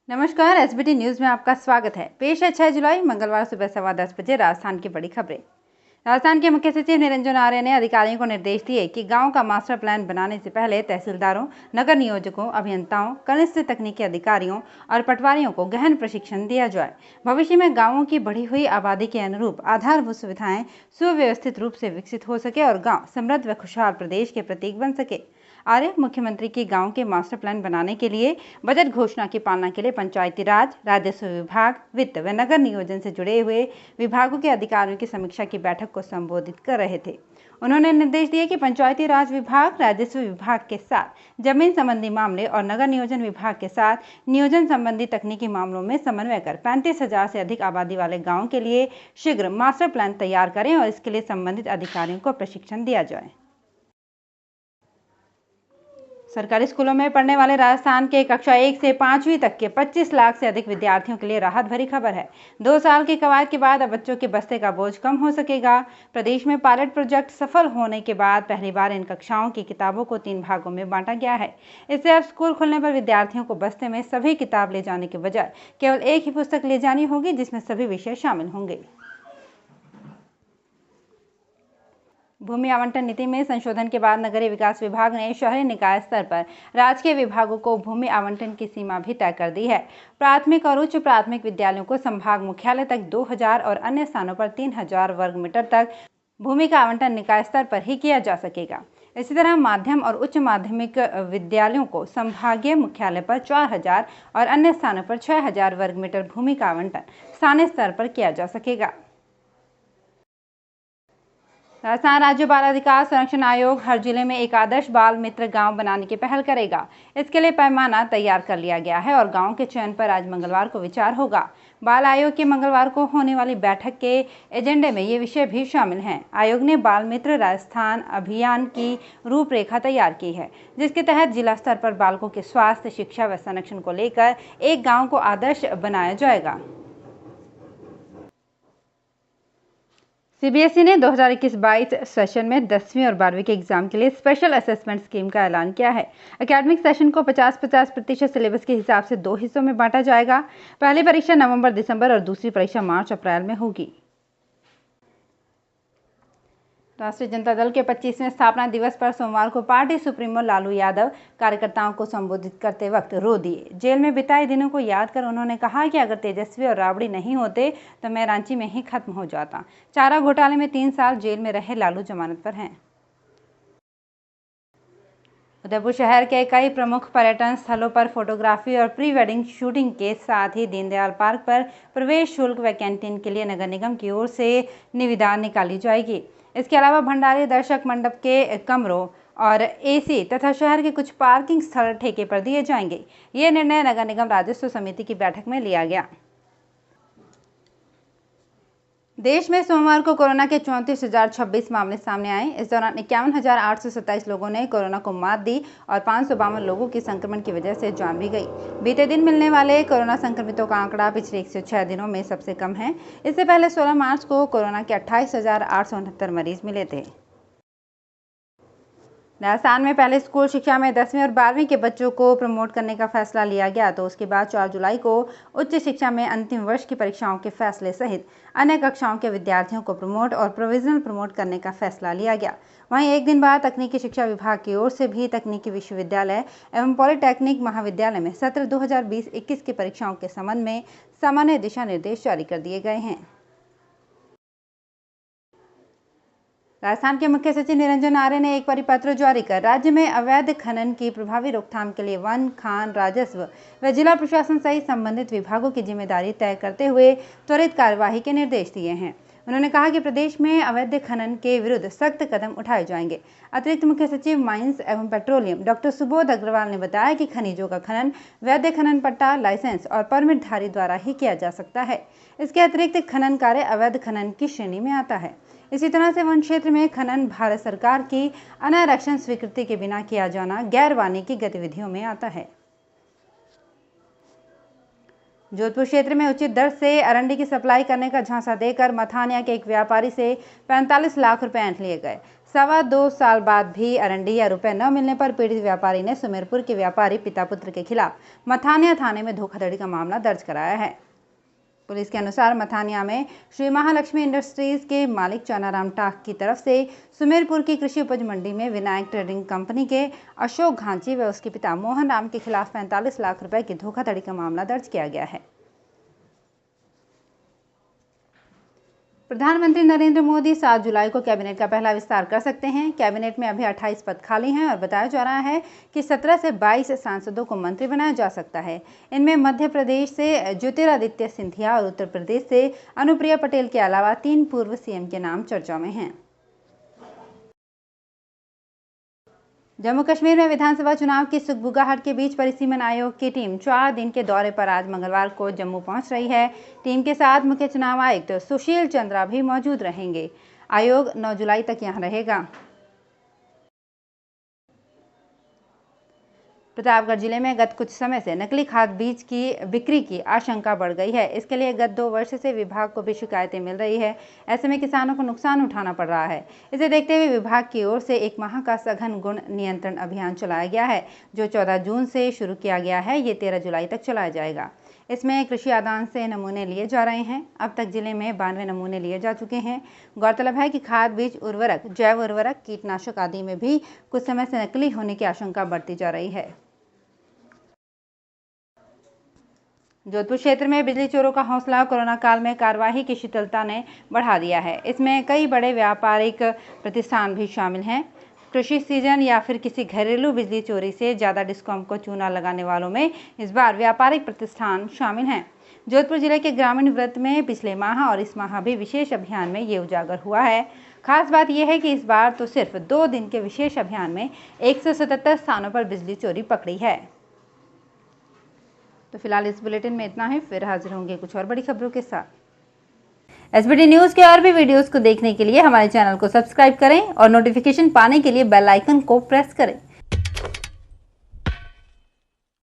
नमस्कार, SBT news में आपका स्वागत है। पेश है 6 जुलाई मंगलवार सुबह 10:15 बजे राजस्थान की बड़ी खबरें। राजस्थान के मुख्य सचिव निरंजन आर्य ने अधिकारियों को निर्देश दिए कि गांव का मास्टर प्लान बनाने से पहले तहसीलदारों, नगर नियोजकों, अभियंताओं, कनिष्ठ तकनीकी अधिकारियों और पटवारियों को गहन प्रशिक्षण दिया जाए। भविष्य में गाँवों की बढ़ी हुई आबादी के अनुरूप आधारभूत सुविधाएं सुव्यवस्थित रूप से विकसित हो सके और गाँव समृद्ध व खुशहाल प्रदेश के प्रतीक बन सके। आर्य मुख्यमंत्री की गांव के मास्टर प्लान बनाने के लिए बजट घोषणा की पालना के लिए पंचायती राज, राजस्व विभाग, वित्त व नगर नियोजन से जुड़े हुए विभागों के अधिकारियों की समीक्षा की बैठक को संबोधित कर रहे थे। उन्होंने निर्देश दिए कि पंचायती राज विभाग, राजस्व विभाग के साथ जमीन संबंधी मामले और नगर नियोजन विभाग के साथ नियोजन संबंधी तकनीकी मामलों में समन्वय कर 35,000 से अधिक आबादी वाले गाँव के लिए शीघ्र मास्टर प्लान तैयार करें और इसके लिए संबंधित अधिकारियों को प्रशिक्षण दिया जाए। सरकारी स्कूलों में पढ़ने वाले राजस्थान के कक्षा 1 से 5वीं तक के 25 लाख से अधिक विद्यार्थियों के लिए राहत भरी खबर है। 2 साल की कवायद के बाद अब बच्चों के बस्ते का बोझ कम हो सकेगा। प्रदेश में पायलट प्रोजेक्ट सफल होने के बाद पहली बार इन कक्षाओं की किताबों को 3 भागों में बांटा गया है। इससे अब स्कूल खुलने पर विद्यार्थियों को बस्ते में सभी किताब ले जाने के बजाय केवल एक ही पुस्तक ले जानी होगी, जिसमें सभी विषय शामिल होंगे। भूमि आवंटन नीति में संशोधन के बाद नगरीय विकास विभाग ने शहरी निकाय स्तर पर राजकीय विभागों को भूमि आवंटन की सीमा भी तय कर दी है। प्राथमिक और उच्च प्राथमिक विद्यालयों को संभाग मुख्यालय तक 2,000 और अन्य स्थानों पर 3,000 वर्ग मीटर तक भूमि का आवंटन निकाय स्तर पर ही किया जा सकेगा। इसी तरह माध्यम और उच्च माध्यमिक विद्यालयों को संभागीय मुख्यालय पर 4,000 और अन्य स्थानों पर 6,000 वर्ग मीटर भूमि का आवंटन स्थानीय स्तर पर किया जा सकेगा। राजस्थान राज्य बाल अधिकार संरक्षण आयोग हर जिले में एक आदर्श बाल मित्र गांव बनाने की पहल करेगा। इसके लिए पैमाना तैयार कर लिया गया है और गांव के चयन पर आज मंगलवार को विचार होगा। बाल आयोग की मंगलवार को होने वाली बैठक के एजेंडे में ये विषय भी शामिल हैं। आयोग ने बाल मित्र राजस्थान अभियान की रूपरेखा तैयार की है, जिसके तहत जिला स्तर पर बालकों के स्वास्थ्य, शिक्षा व संरक्षण को लेकर एक गाँव को आदर्श बनाया जाएगा। सीबीएसई ने 2021-22 सेशन में 10वीं और 12वीं के एग्जाम के लिए स्पेशल असेसमेंट स्कीम का ऐलान किया है। एकेडमिक सेशन को 50-50% सिलेबस के हिसाब से 2 हिस्सों में बांटा जाएगा। पहली परीक्षा नवंबर-दिसंबर और दूसरी परीक्षा मार्च-अप्रैल में होगी। राष्ट्रीय जनता दल के 25वें स्थापना दिवस पर सोमवार को पार्टी सुप्रीमो लालू यादव कार्यकर्ताओं को संबोधित करते वक्त रो दिए। जेल में बिताए दिनों को याद कर उन्होंने कहा कि अगर तेजस्वी और राबड़ी नहीं होते तो मैं रांची में ही खत्म हो जाता। चारा घोटाले में 3 साल जेल में रहे लालू जमानत पर हैं। उदयपुर शहर के कई प्रमुख पर्यटन स्थलों पर फोटोग्राफी और प्री वेडिंग शूटिंग के साथ ही दीनदयाल पार्क पर प्रवेश शुल्क व कैंटीन के लिए नगर निगम की ओर से निविदा निकाली जाएगी। इसके अलावा भंडारी दर्शक मंडप के कमरों और एसी तथा शहर के कुछ पार्किंग स्थल ठेके पर दिए जाएंगे। ये निर्णय नगर निगम राजस्व समिति की बैठक में लिया गया। देश में सोमवार को कोरोना के 34,026 मामले सामने आए। इस दौरान 51,827 लोगों ने कोरोना को मात दी और 552 लोगों की संक्रमण की वजह से जान भी गई। बीते दिन मिलने वाले कोरोना संक्रमितों का आंकड़ा पिछले 106 दिनों में सबसे कम है। इससे पहले 16 मार्च को कोरोना के 28,869 मरीज मिले थे। राजस्थान में पहले स्कूल शिक्षा में 10वीं और 12वीं के बच्चों को प्रमोट करने का फैसला लिया गया, तो उसके बाद 4 जुलाई को उच्च शिक्षा में अंतिम वर्ष की परीक्षाओं के फैसले सहित अन्य कक्षाओं के विद्यार्थियों को प्रमोट और प्रोविजनल प्रमोट करने का फैसला लिया गया। वहीं एक दिन बाद तकनीकी शिक्षा विभाग की ओर से भी तकनीकी विश्वविद्यालय एवं पॉलिटेक्निक महाविद्यालय में सत्र 2020-21 की परीक्षाओं के संबंध में सामान्य दिशा निर्देश जारी कर दिए गए हैं। राजस्थान के मुख्य सचिव निरंजन आर्य ने एक परिपत्र जारी कर राज्य में अवैध खनन की प्रभावी रोकथाम के लिए वन, खान, राजस्व व जिला प्रशासन सहित संबंधित विभागों की जिम्मेदारी तय करते हुए त्वरित कार्यवाही के निर्देश दिए हैं। उन्होंने कहा कि प्रदेश में अवैध खनन के विरुद्ध सख्त कदम उठाए जाएंगे। अतिरिक्त मुख्य सचिव माइंस एवं पेट्रोलियम डॉक्टर सुबोध अग्रवाल ने बताया कि खनिजों का खनन वैध खनन पट्टा, लाइसेंस और परमिटधारी द्वारा ही किया जा सकता है। इसके अतिरिक्त खनन कार्य अवैध खनन की श्रेणी में आता है। इसी तरह से वन क्षेत्र में खनन भारत सरकार की अनारक्षण स्वीकृति के बिना किया जाना गैर वानिकी गतिविधियों में आता है। जोधपुर क्षेत्र में उचित दर से अरंडी की सप्लाई करने का झांसा देकर मथानिया के एक व्यापारी से 45 लाख रुपए ऐंठ लिए गए। 2.25 साल बाद भी अरंडी या रुपए न मिलने पर पीड़ित व्यापारी ने सुमेरपुर के व्यापारी पिता पुत्र के खिलाफ मथानिया थाने में धोखाधड़ी का मामला दर्ज कराया है। पुलिस के अनुसार मथानिया में श्री महालक्ष्मी इंडस्ट्रीज के मालिक चनाराम टाक की तरफ से सुमेरपुर की कृषि उपज मंडी में विनायक ट्रेडिंग कंपनी के अशोक घांची व उसके पिता मोहन राम के खिलाफ 45 लाख रुपए की धोखाधड़ी का मामला दर्ज किया गया है। प्रधानमंत्री नरेंद्र मोदी 7 जुलाई को कैबिनेट का पहला विस्तार कर सकते हैं। कैबिनेट में अभी 28 पद खाली हैं और बताया जा रहा है कि 17 से 22 सांसदों को मंत्री बनाया जा सकता है। इनमें मध्य प्रदेश से ज्योतिरादित्य सिंधिया और उत्तर प्रदेश से अनुप्रिया पटेल के अलावा 3 पूर्व सीएम के नाम चर्चा में हैं। जम्मू कश्मीर में विधानसभा चुनाव की सुगबुगाहट के बीच परिसीमन आयोग की टीम 4 दिन के दौरे पर आज मंगलवार को जम्मू पहुंच रही है। टीम के साथ मुख्य चुनाव आयुक्त सुशील चंद्रा भी मौजूद रहेंगे। आयोग 9 जुलाई तक यहां रहेगा। प्रतापगढ़ जिले में गत कुछ समय से नकली खाद बीज की बिक्री की आशंका बढ़ गई है। इसके लिए गत 2 वर्ष से विभाग को भी शिकायतें मिल रही है। ऐसे में किसानों को नुकसान उठाना पड़ रहा है। इसे देखते हुए विभाग की ओर से 1 माह का सघन गुण नियंत्रण अभियान चलाया गया है, जो 14 जून से शुरू किया गया है। ये 13 जुलाई तक चलाया जाएगा। इसमें कृषि आदान से नमूने लिए जा रहे हैं। अब तक जिले में 92 नमूने लिए जा चुके हैं। गौरतलब है कि खाद बीज उर्वरक, जैव उर्वरक, कीटनाशक आदि में भी कुछ समय से नकली होने की आशंका बढ़ती जा रही है। जोधपुर क्षेत्र में बिजली चोरों का हौसला कोरोना काल में कार्यवाही की शिथिलता ने बढ़ा दिया है। इसमें कई बड़े व्यापारिक प्रतिष्ठान भी शामिल हैं। कृषि सीजन या फिर किसी घरेलू बिजली चोरी से ज़्यादा डिस्कॉम को चूना लगाने वालों में इस बार व्यापारिक प्रतिष्ठान शामिल हैं। जोधपुर जिले के ग्रामीण वृत्त में पिछले माह और इस माह भी विशेष अभियान में ये उजागर हुआ है। खास बात यह है कि इस बार तो सिर्फ 2 दिन के विशेष अभियान में 177 स्थानों पर बिजली चोरी पकड़ी है। तो फिलहाल इस बुलेटिन में इतना ही। फिर हाजिर होंगे कुछ और बड़ी खबरों के साथ। एसबीटी न्यूज़ के और भी वीडियोस को देखने के लिए हमारे चैनल को सब्सक्राइब करें और नोटिफिकेशन पाने के लिए बेल आइकन को प्रेस करें।